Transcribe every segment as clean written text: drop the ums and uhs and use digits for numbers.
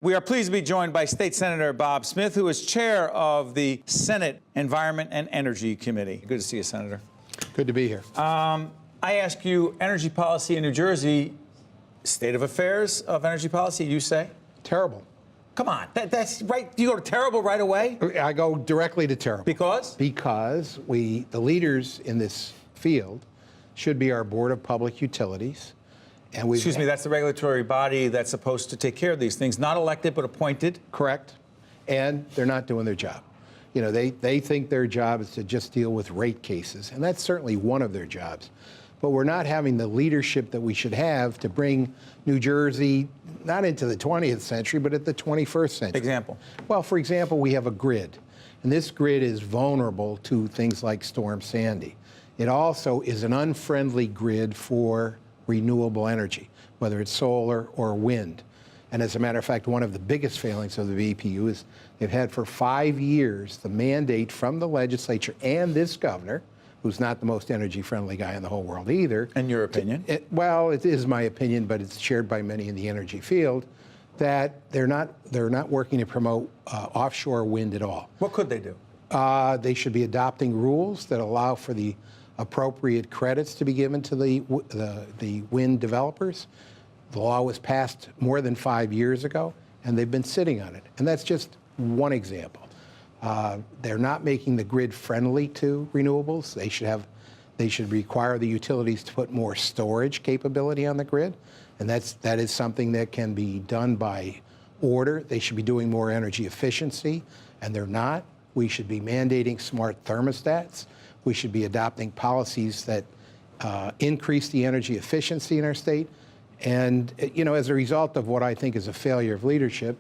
We are pleased to be joined by State Senator Bob Smith, who is chair of the Senate Environment and Energy Committee. Good to see you, Senator. Good to be here. I ask you, energy policy in New Jersey, state of affairs of energy policy, you say? Terrible. Come on, that's right. You go to terrible right away? I go directly to terrible. Because? Because the leaders in this field should be our Board of Public Utilities. And Excuse me, that's the regulatory body that's supposed to take care of these things, not elected but appointed? Correct. And they're not doing their job. You know, they think their job is to just deal with rate cases, and that's certainly one of their jobs. But we're not having the leadership that we should have to bring New Jersey not into the 20th century, but at the 21st century. Example? Well, for example, we have a grid, and this grid is vulnerable to things like Storm Sandy. It also is an unfriendly grid for renewable energy, whether it's solar or wind. And as a matter of fact, one of the biggest failings of the VPU is they've had for 5 years the mandate from the legislature and this governor, who's not the most energy-friendly guy in the whole world either. In your opinion? Well, it is my opinion, but it's shared by many in the energy field, that they're not working to promote offshore wind at all. What could they do? They should be adopting rules that allow for the appropriate credits to be given to the wind developers. The law was passed more than 5 years ago, and they've been sitting on it. And that's just one example. They're not making the grid friendly to renewables. They should require the utilities to put more storage capability on the grid, and that is something that can be done by order. They should be doing more energy efficiency, and they're not. We should be mandating smart thermostats. We should be adopting policies that increase the energy efficiency in our state. And, you know, as a result of what I think is a failure of leadership,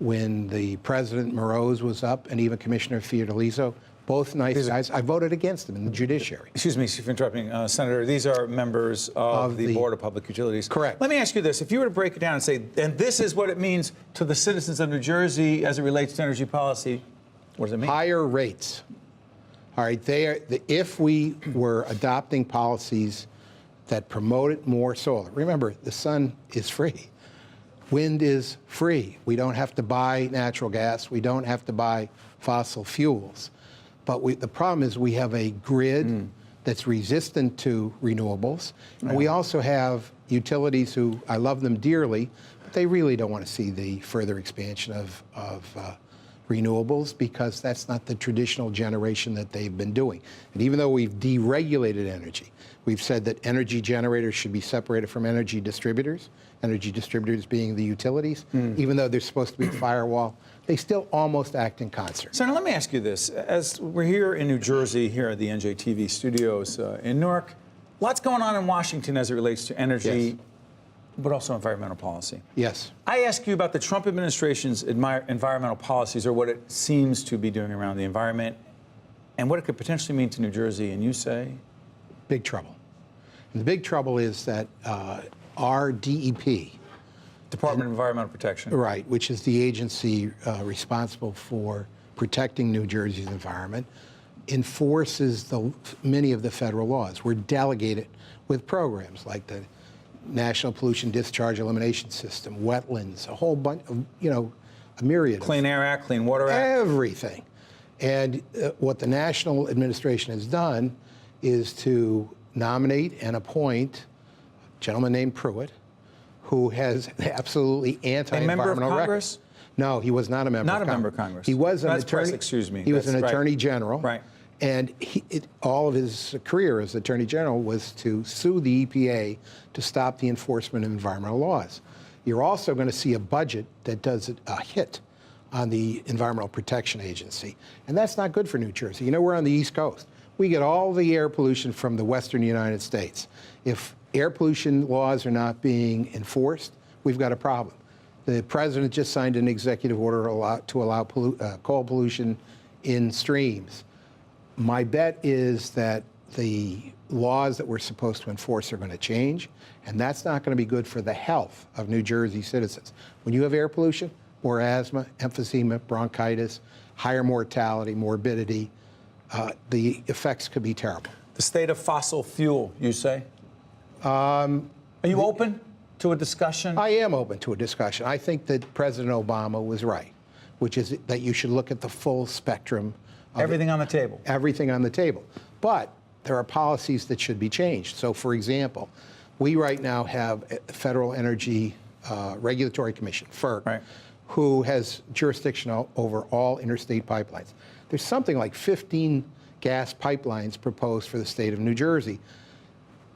when the President Moroz was up and even Commissioner Fiordaliso, both nice guys, I voted against them in the judiciary. Excuse me for interrupting, Senator. These are members of the Board of Public Utilities. Correct. Let me ask you this. If you were to break it down and say, and this is what it means to the citizens of New Jersey as it relates to energy policy, what does it mean? Higher rates. All right, if we were adopting policies that promoted more solar, remember, the sun is free. Wind is free. We don't have to buy natural gas. We don't have to buy fossil fuels. But the problem is we have a grid that's resistant to renewables. And we also have utilities who, I love them dearly, but they really don't want to see the further expansion of renewables, because that's not the traditional generation that they've been doing. And even though we've deregulated energy, we've said that energy generators should be separated from energy distributors being the utilities, even though they're supposed to be a firewall, they still almost act in concert. Senator, let me ask you this. As we're here in New Jersey, here at the NJTV studios in Newark, lots going on in Washington as it relates to energy, but also environmental policy. Yes. I ask you about the Trump administration's environmental policies, or what it seems to be doing around the environment, and what it could potentially mean to New Jersey, and you say? Big trouble. And the big trouble is that our DEP, Department of Environmental Protection. Right, which is the agency responsible for protecting New Jersey's environment, enforces many of the federal laws. We're delegated with programs like the National Pollution Discharge Elimination System, wetlands, a whole bunch of, a myriad. Clean Air Act, Clean Water Act. Everything. And what the national administration has done is to nominate and appoint a gentleman named Pruitt, who has absolutely anti-environmental A member of Congress? No, he was not a member of Congress. Not a member of Congress. He was an attorney. Excuse me. He was an attorney general. Right. And all of his career as Attorney General was to sue the EPA to stop the enforcement of environmental laws. You're also going to see a budget that does a hit on the Environmental Protection Agency. And that's not good for New Jersey. You know, we're on the East Coast. We get all the air pollution from the western United States. If air pollution laws are not being enforced, we've got a problem. The president just signed an executive order to allow coal pollution in streams. My bet is that the laws that we're supposed to enforce are going to change, and that's not going to be good for the health of New Jersey citizens. When you have air pollution, more asthma, emphysema, bronchitis, higher mortality, morbidity, the effects could be terrible. The state of fossil fuel, you say? Are you open to a discussion? I am open to a discussion. I think that President Obama was right, which is that you should look at the full spectrum of Everything on the table. everything on the table. But there are policies that should be changed. So, for example, we right now have a Federal Energy Regulatory Commission, FERC, Right. who has jurisdiction over all interstate pipelines. There's something like 15 gas pipelines proposed for the state of New Jersey.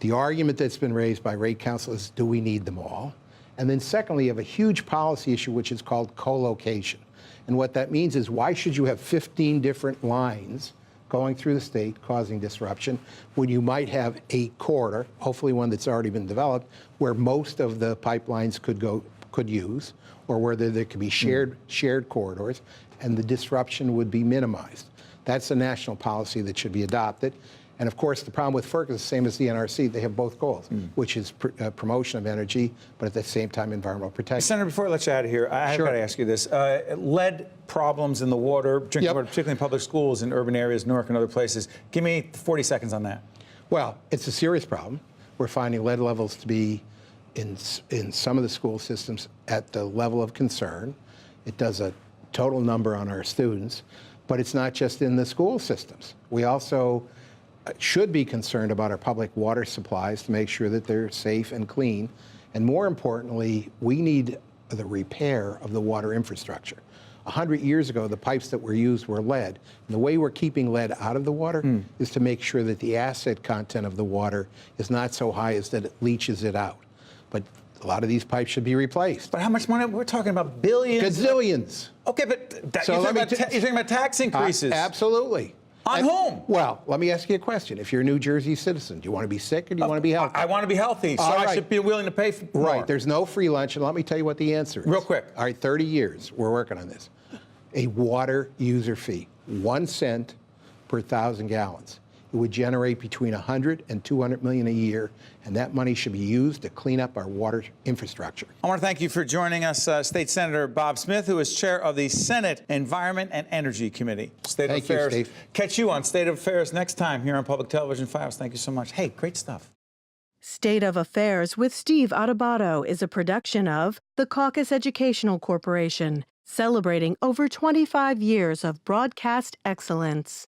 The argument that's been raised by rate counsel is, do we need them all? And then secondly, you have a huge policy issue which is called co-location. And what that means is, why should you have 15 different lines going through the state causing disruption when you might have a corridor, hopefully one that's already been developed, where most of the pipelines could use, or where there could be shared corridors, and the disruption would be minimized. That's a national policy that should be adopted. And of course, the problem with FERC is the same as the NRC. They have both goals, which is promotion of energy, but at the same time, environmental protection. Senator, before I let you out of here, I've Sure. got to ask you this. Lead problems in the water, drinking Yep. water, particularly in public schools in urban areas, Newark and other places. Give me 40 seconds on that. Well, it's a serious problem. We're finding lead levels to be in some of the school systems at the level of concern. It does a total number on our students, but it's not just in the school systems. We also should be concerned about our public water supplies to make sure that they're safe and clean. And more importantly, we need the repair of the water infrastructure. 100 years ago, the pipes that were used were lead. And the way we're keeping lead out of the water is to make sure that the acid content of the water is not so high as that it leaches it out. But a lot of these pipes should be replaced. But how much money? We're talking about billions. Gazillions. Okay, but So you're, let me talking about tax increases. Absolutely. On whom? Well, let me ask you a question. If you're a New Jersey citizen, do you want to be sick or do you want to be healthy? I want to be healthy, so All I right. should be willing to pay for more. Right. There's no free lunch, and let me tell you what the answer is. Real quick. All right, 30 years, we're working on this. A water user fee, 1 cent per 1,000 gallons. It would generate between 100 and 200 million a year, and that money should be used to clean up our water infrastructure. I want to thank you for joining us, State Senator Bob Smith, who is chair of the Senate Environment and Energy Committee. State Thank of you, Affairs. Steve. Catch you on State of Affairs next time here on Public Television Files. Thank you so much. Hey, great stuff. State of Affairs with Steve Adubato is a production of the CAUCUS Educational Corporation, celebrating over 25 years of broadcast excellence.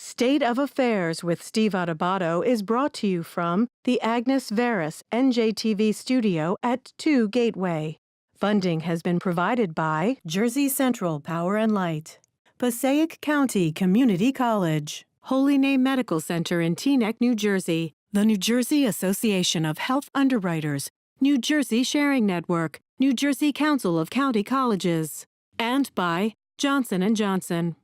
State of Affairs with Steve Adubato is brought to you from the Agnes Veris NJTV studio at 2 Gateway. Funding has been provided by Jersey Central Power and Light, Passaic County Community College, Holy Name Medical Center in Teaneck, New Jersey, the New Jersey Association of Health Underwriters, New Jersey Sharing Network, New Jersey Council of County Colleges, and by Johnson & Johnson.